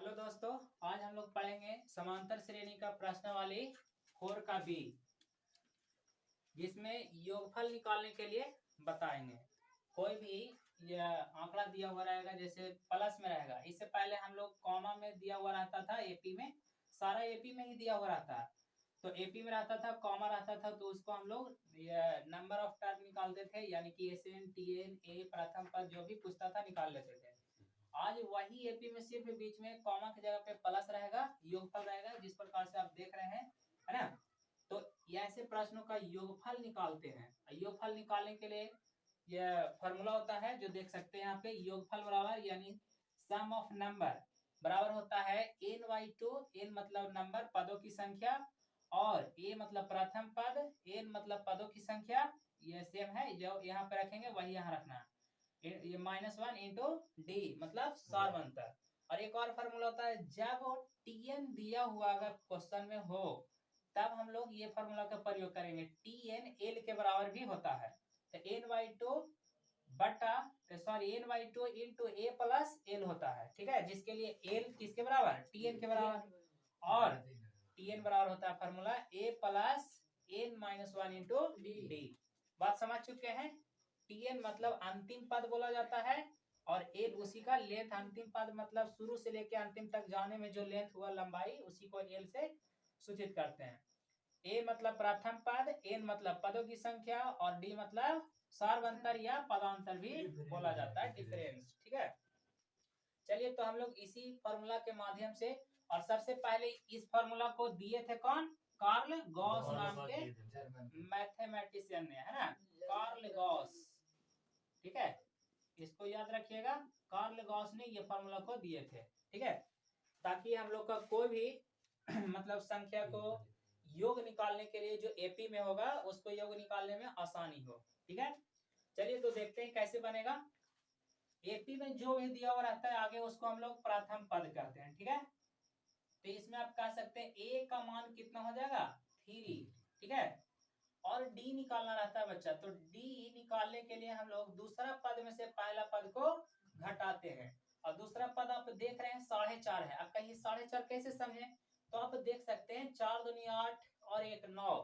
Hello दोस्तों, आज हम लोग पढ़ेंगे समांतर श्रेणी का प्रश्नावली 4 का बी, जिसमें योगफल निकालने के लिए बताएंगे। कोई भी यह आंकड़ा दिया हुआ रहेगा, जैसे प्लस में रहेगा। इससे पहले हम लोग कॉमा में दिया हुआ रहता था, एपी में सारा एपी में ही दिया हुआ रहता। तो एपी में रहता था, कॉमा रहता था, तो उसको हम लोग नंबर ऑफ टर्म निकालते थे, यानी कि एसएन टीएन ए प्रथम पद जो भी पूछता था निकाल लेते थे। आज वही एपी में सिर्फ बीच में कॉमा की जगह पे प्लस रहेगा, योगफल रहेगा, जिस प्रकार से आप देख रहे हैं, है ना। तो ऐसे प्रश्नों का योगफल निकालते हैं। योगफल निकालने के लिए यह फॉर्मूला होता है जो देख सकते हैं यहाँ पे। योगफल बराबर यानी सम ऑफ नंबर बराबर होता है n/2। n मतलब नंबर, पदों की संख्या, और a मतलब प्रथम पद, n मतलब पदों की संख्या। ये सेम है, जो यहाँ पे रखेंगे वही यहाँ रखना। ये -1 इंटू डी मतलब सार्वंतर। और एक और फॉर्मूला होता है, जब टीएन दिया हुआ अगर क्वेश्चन में हो, तब हम लोग ये फॉर्मूला का प्रयोग करेंगे। टीएन एल के बराबर भी होता है, तो n/2 बटा n/2 इंटू ए प्लस एल होता है। ठीक है, जिसके लिए एल किसके बराबर, टीएन के बराबर, और टीएन बराबर होता है फॉर्मूला ए प्लस n-1 इंटू डी। बात समझ चुके हैं। टीएन मतलब अंतिम पद बोला जाता है, और एल उसी का लेंथ, अंतिम पद मतलब शुरू से लेकर अंतिम तक जाने में जो लेंथ हुआ, लंबाई, उसी को एल से सूचित करते हैं। ए मतलब प्रथम पद, एन मतलब पदों की संख्या, और डी मतलब सार्वंतर या पदांतर भी बोला जाता है, डिफरेंस। ठीक है, चलिए तो हम लोग इसी फॉर्मूला के माध्यम से, और सबसे पहले इस फॉर्मूला को दिए थे कौन, कार्ल गॉस नाम के मैथमेटिशियन ने, है ना, कार्ल गॉस। ठीक है, इसको याद रखिएगा, कार्ल गॉस ने ये फॉर्मूला को दिए थे। ठीक है, ताकि हम लोग का कोई भी मतलब संख्या को योग निकालने के लिए जो एपी में होगा, उसको योग निकालने में आसानी हो। ठीक है, चलिए तो देखते हैं कैसे बनेगा। एपी में जो भी दिया हुआ रहता है आगे, उसको हम लोग प्रथम पद कहते हैं। ठीक है, तो इसमें आप कह सकते हैं ए का मान कितना हो जाएगा, 3। ठीक है, और डी निकालना रहता है बच्चा, तो डी निकालने के लिए हम लोग दूसरा पद में से पहला पद को घटाते हैं। और दूसरा पद आप देख रहे हैं 4.5 है। अब कहिए 4.5 कैसे समझे, तो आप देख सकते हैं 4 दूनी 8 और 1 9,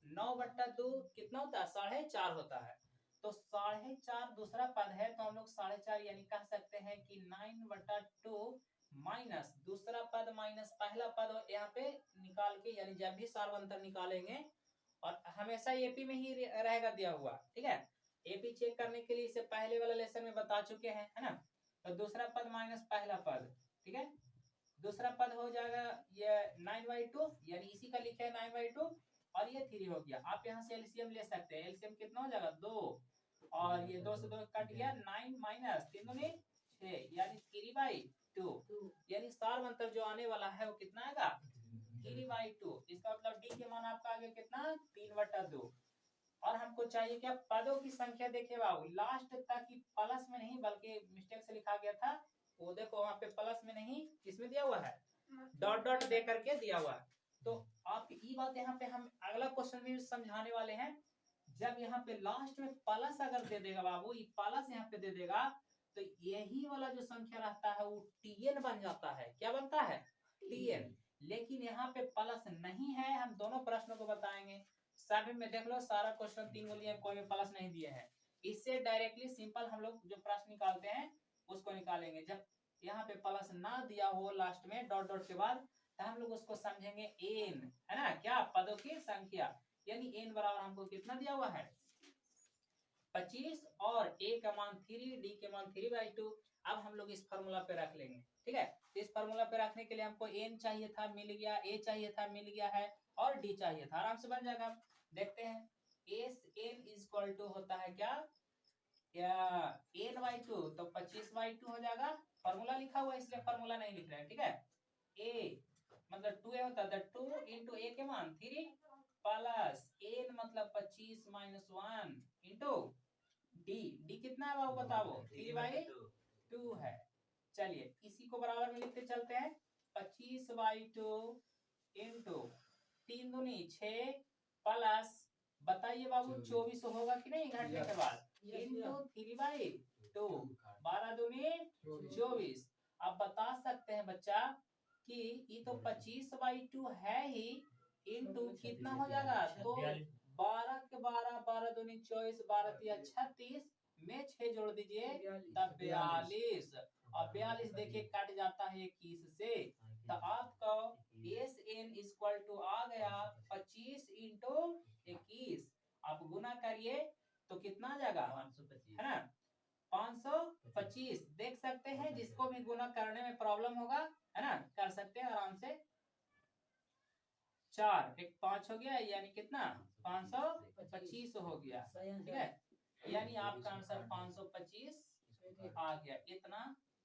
9/2 कितना होता है, 4.5 होता है। तो 4.5 दूसरा पद है, तो हम लोग 4.5 यानी कह सकते हैं कि 9/2 माइनस दूसरा पद माइनस पहला पद यहाँ पे निकाल के, यानी जब भी सार्वंतर निकालेंगे, और हमेशा एपी में ही रहेगा दिया हुआ। ठीक है, एपी चेक करने के लिए इसे पहले वाले लेसन में बता चुके हैं, है ना। तो दूसरा पद माइनस पहला पद, ठीक है, दूसरा पद हो जाएगा ये 9/2, यानी इसी का लिखे है 9/2, और ये 3 हो गया। आप यहाँ से एलसीएम ले सकते हैं। एलसीएम कितना हो जाएगा, 2, और ये 2 से 2 कट गया, 9 माइनस 3 दूनी 6, यानी 3/2, यानी सार्वंतर जो आने वाला है वो कितना आएगा, 3/2। इसका मतलब डी के मान आपका आ गया कितना, 3/2। और हमको चाहिए क्या, पदों की संख्या। देखिए बाबू, लास्ट तक की प्लस में नहीं, बल्कि मिस्टेक से लिखा गया था, वो देखो वहां पे प्लस में नहीं, किसमें दिया हुआ है, डॉट डॉट दे करके दिया हुआ है। तो आप ये बात यहाँ पे हम अगला क्वेश्चन में समझाने वाले हैं। जब यहाँ पे लास्ट में प्लस अगर दे देगा बाबू, ये प्लस यहाँ पे दे देगा, तो यही वाला जो संख्या रहता है वो टीएन बन जाता है। क्या बनता है, टीएन। लेकिन यहाँ पे प्लस नहीं है, हम दोनों प्रश्नों को बताएंगे। सभी में देख लो, सारा क्वेश्चन 3 बोलिए, कोई में प्लस नहीं दिए हैं। इससे डायरेक्टली सिंपल हम लोग जो प्रश्न निकालते हैं उसको निकालेंगे। जब यहाँ पे प्लस ना दिया हो लास्ट में डॉट डॉट के बाद, तो हम लोग उसको समझेंगे एन, है ना, क्या, पदों की संख्या। यानी एन बराबर हमको कितना दिया हुआ है, 25, और ए का मान 3, डी के मान 3/2। अब हम लोग इस फॉर्मूला पे रख लेंगे। ठीक है, इस फॉर्मूला पे रखने के लिए हमको एन चाहिए था, मिल गया, ए चाहिए था, मिल गया है, और डी चाहिए था, आराम से बन जाएगा। देखते हैं, एस एन इक्वल टू होता है क्या, n/2, तो 25/2 हो जाएगा। फॉर्मूला लिखा हुआ है इसलिए फॉर्मूला नहीं लिख रहे हैं। ठीक है, ए मतलब 2a होता है, 2 इंटू ए के मान 3 प्लस n मतलब 25 माइनस 1 इंटू डी। डी कितना है बाबू बताओ, 3/2 है। चलिए इसी को बराबर में लिखते चलते हैं, 25/2 इंटू 3 दूनी 6 प्लस, बताइए बाबू 24 होगा कि नहीं घटने के बाद, इंटू 3/2, 12 दूनी 24, अब बता सकते हैं बच्चा कि ये तो 25/2 है ही, इनटू कितना हो जाएगा, तो 12 के 12, 12 दूनी 24, 12 तिया 36 में 6 जोड़ दीजिए तब 42, और 42 देखिए कट जाता है 21 से, तो आपका एस एन इक्वल टू आ गया 25 इंटू 21। आप गुना करिए तो कितना आ जाएगा, है ना, 525। देख सकते हैं, जिसको भी गुना करने में प्रॉब्लम होगा, है ना, कर सकते हैं आराम से। 4 एक 5 हो गया, यानी कितना 525 हो गया, ठीक है, यानी आपका आंसर 525 आ गया, इतना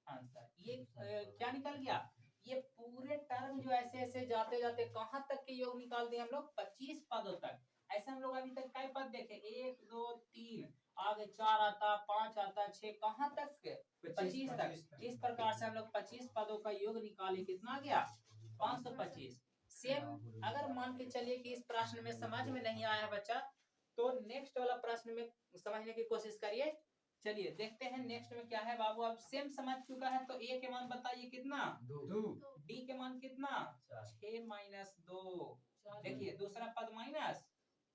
आंसर। ये क्या निकल गया, ये पूरे टर्म जो ऐसे ऐसे जाते जाते कहां तक के योग निकाल दिए हम लोग, 25 पदों तक। ऐसे हम लोग अभी तक कई पद देखे, 1 2 3, आगे 4 आता, 5 आता, 6, कहां तक के 25 तक। इस प्रकार से हम लोग 25 पदों का योग निकाले, कितना गया 525। सेम अगर मान के चलिए कि इस प्रश्न में समझ में नहीं आया बच्चा, तो नेक्स्ट वाला प्रश्न में समझने की कोशिश करिए। चलिए देखते हैं नेक्स्ट में क्या है बाबू। अब सेम समझ चुका है तो ए के मान बताइए कितना, 2, डी के मान कितना 6 माइनस 2, देखिए दूसरा पद माइनस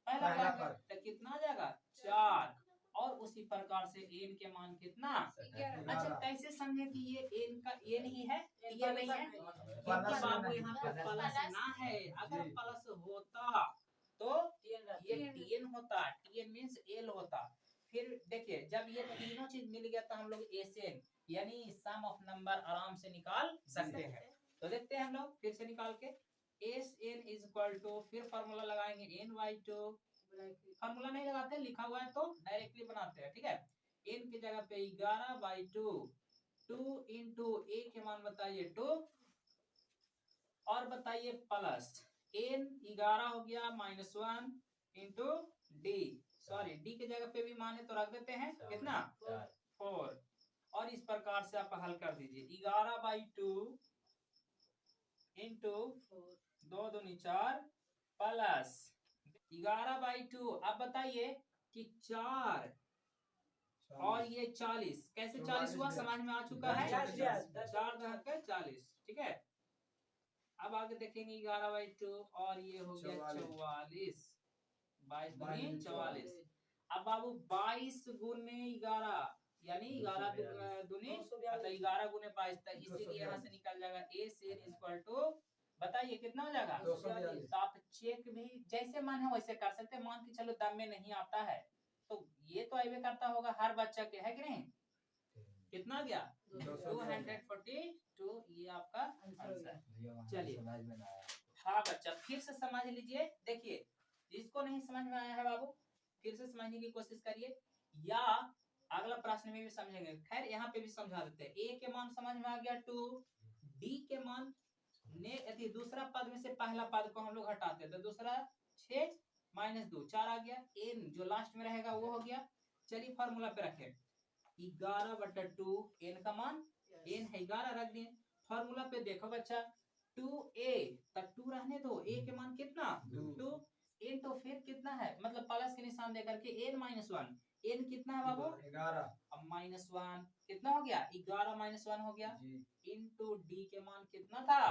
पहला पद, तो कितना आ जाएगा 4, और उसी प्रकार से एन के मान कितना। अच्छा कैसे समझे कि ये एन का एन ही है, ये नहीं है, क्योंकि बाबू यहाँ पे प्लस ना है, अगर प्लस होता तो ये टीएन होता, टीएन मींस एल होता। फिर देखिए जब ये तीनों चीज मिल गया तो हम लोग एसएन यानी सम ऑफ नंबर आराम से निकाल सकते हैं। तो देखते हैं हम लोग फिर से निकाल के, S N is equal to, फिर फॉर्मूला लगाएंगे एन बाई 2, फॉर्मूला नहीं लगाते, लिखा हुआ है तो डायरेक्टली बनाते हैं, ठीक है। एन की जगह पे 11/2, 2 इंटू ए के मान बताइए 2, और बताइए प्लस एन 11 हो गया -1 इंटू डी, सॉरी डी की जगह पे भी माने तो रख देते हैं, कितना 4, और इस प्रकार से आप हल कर दीजिए 11/2 इंटू 2 दूनी 4 प्लस 11/2। अब बताइए कि 4 और ये 40 कैसे 40 हुआ, समझ में आ चुका है, 4 दहक 40, ठीक है। अब आगे देखेंगे 11/2 और ये हो गया 44, 22 दूनी 44। अब बाबू 22 गुने 11 यानी 11 दूनी मतलब 11 गुने 22, इसीलिए यहाँ से निकल जाएगा ए सेन इक्वल टू, बताइए कितना हो जाएगा 242। तो आप चेक भी जैसे मन है वैसे कर सकते हैं, मान के चलो दम में नहीं आता है तो ये तो आइए करता होगा हर बच्चा के, है कि नहीं, कितना गया 242, ये आपका आंसर। चलिए हाँ बच्चा फिर से समझ लीजिए, देखिए जिसको नहीं समझ में आया है बाबू फिर से समझने की कोशिश करिए, या अगला प्रश्न में भी समझेंगे, खैर यहाँ पे भी समझा देते हैं। ए के मान समझ में आ गया 2, डी के मान ने यदि दूसरा पद में से पहला पद को हम लोग हटाते तो दूसरा 6 - 2 4 आ गया, एन जो लास्ट में रहेगा वो हो गया। चलिए फॉर्मूला पे रखें 11/2, एन का मान एन है 11 रख दिए, फॉर्मूला पे देखो बच्चा 2a तक 2 रहने दो, a के मान कितना 2, एन तो फिर कितना है मतलब प्लस के निशान देकर के n -1, एन कितना है बाबू 11, अब -1 कितना हो गया 11 -1 हो गया, इनटू डी के मान कितना था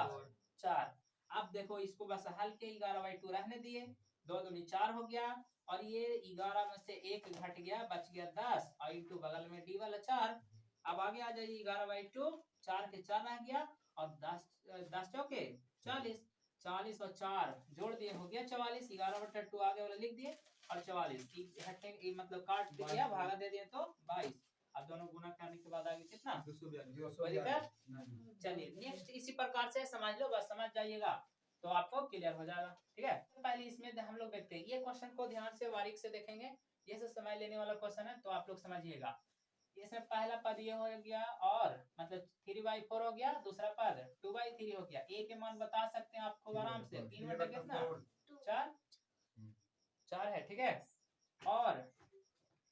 4। अब देखो इसको बस हल के 11/2 रहने दिए, 2 दूनी 4 हो गया, और ये 11 में से 1 घट गया बच गया 10, और इंटू बगल में डी वाला 4। अब आगे आ जाइए 11/2, 4 के 4 रह गया, और 10 चौके 40, 40 और 4 जोड़ दिए हो गया 44, 11/2 आगे वाला लिख दिए, और 44 हटे मतलब काट दिया भागा दे दिए तो 22। अब दोनों गुना करने के बाद आगे कितना 242। चलिए नेक्स्ट इसी प्रकार से समझ लो, बस समझ जाइएगा तो आपको क्लियर हो जाएगा, ठीक है। पहले इसमें हम लोग देखते हैं, ये क्वेश्चन को ध्यान से बारीक से देखेंगे, ये से समय लेने वाला क्वेश्चन है तो आप लोग समझिएगा। इसमें पहला पद ये हो गया, और मतलब 3/4 हो गया, दूसरा पद 2/3 हो गया। ए के मान बता सकते हैं आपको आराम से, 3 बटा कितना 4 है, ठीक है। और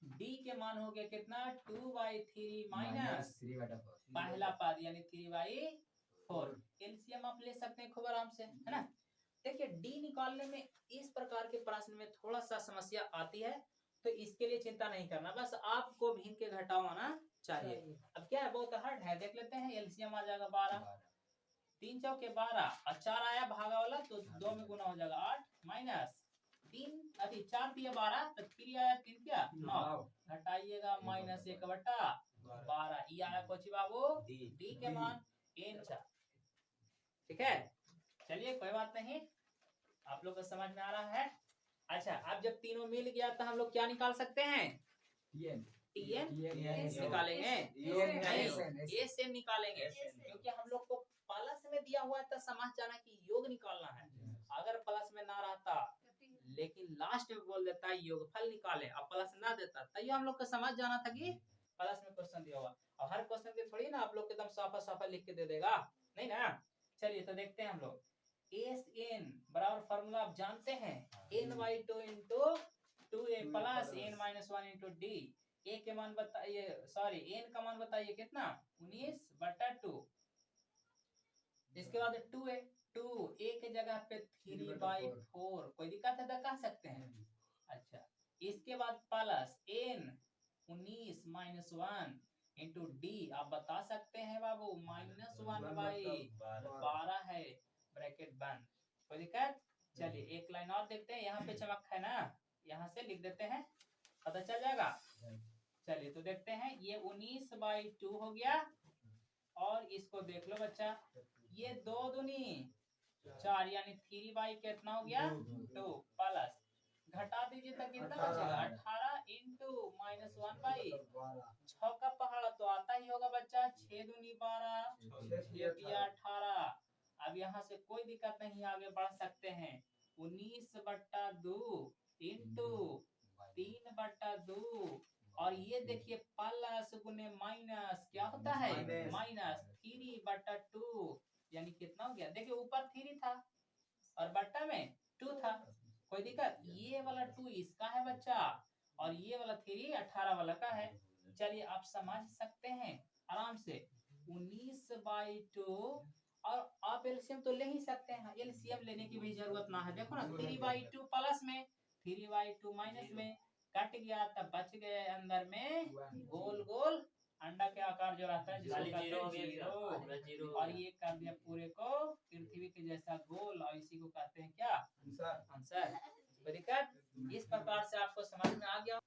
डी के मान हो गया कितना 2/3 माइनस पहला पद यानी 3/4। एलसीएम आप ले सकते हैं खूब आराम से, है ना। देखिए डी निकालने में इस प्रकार के प्रश्न में थोड़ा सा समस्या आती है, तो इसके लिए चिंता नहीं करना, बस आपको भिन्न के घटाओ ना चाहिए। अब क्या है, बहुत हार्ड है, देख लेते हैं। एलसीएम आ जाएगा 12, 3 चौके 12 और 4 आया भागा वाला तो 2 में गुना हो जाएगा 8 माइनस 3 अभी 4 दिया 12 तो 3 आया 3 क्या 9 घटाइएगा माइनस 1/12 ये आया कोची बाबू डी के मान n 4। ठीक है, चलिए कोई बात नहीं, आप लोग को समझ में आ रहा है। अच्छा, अब जब तीनों मिल गया तो हम लोग क्या निकाल सकते हैं? टीएन निकालेंगे, एस एन निकालेंगे, क्योंकि हम लोग को प्लस में दिया हुआ है तो समझ जाना कि योग निकालना है। अगर प्लस में ना रहता लेकिन लास्ट में बोल देता है योगफल निकाले, अब प्लस ना देता तो ये हम लोग को समझ जाना था कि प्लस में क्वेश्चन दिया हुआ। और हर क्वेश्चन पे थोड़ी ना आप लोग एकदम साफा साफा लिख के दे देगा, नहीं ना। चलिए तो देखते हैं हम लोग। एस एन बराबर फॉर्मूला आप जानते हैं, n/2 into 2a plus n-1 into D. A के मान बताइए, सॉरी एन का मान बताइए कितना 19/2। इसके बाद 2a 2a के जगह पे 3/4, कोई दिक्कत है तो कह सकते हैं। अच्छा, इसके बाद plus n 19 minus 1 into D, आप बता सकते हैं बाबू -1/12 है, ब्रैकेट बंद, कोई दिक्कत। चलिए एक लाइन और देखते हैं, यहाँ पे चमक है ना, यहाँ से लिख देते हैं, पता चल जाएगा। चलिए तो देखते हैं, ये 19/2 हो गया, और इसको देख लो बच्चा, ये 2 दूनी 4 यानी 3 कितना हो गया 2 प्लस घटा दीजिए तो कितना बचेगा 18 इंटू -1/, 6 का पहाड़ा तो आता ही होगा बच्चा, 6 दूनी 12 6 18। अब यहाँ से कोई दिक्कत नहीं, आगे बढ़ सकते हैं। 19/2 इंटू 3/2, और ये देखिए प्लस गुने माइनस क्या होता है माइनस 3/2, यानी कितना हो गया, देखिए ऊपर 3 था और बट्टा में 2 था, कोई दिक्कत। ये वाला 2 इसका है बच्चा, और ये वाला 3 18 वाला का है। चलिए आप समझ सकते हैं आराम से। 19/2, और आप एलसीएम तो ले ही सकते हैं, एलसीएम लेने की भी जरूरत ना है। देखो ना 3/2 प्लस में 3/2 माइनस में कट गया, तब बच गए अंदर में गोल गोल अंडा के आकार जो रहता है जिसको जीरो, और ये कर दिया पूरे को पृथ्वी के जैसा गोल, और इसी को कहते हैं क्या आंसर। दिक्कत इस प्रकार से आपको समझ में आ गया।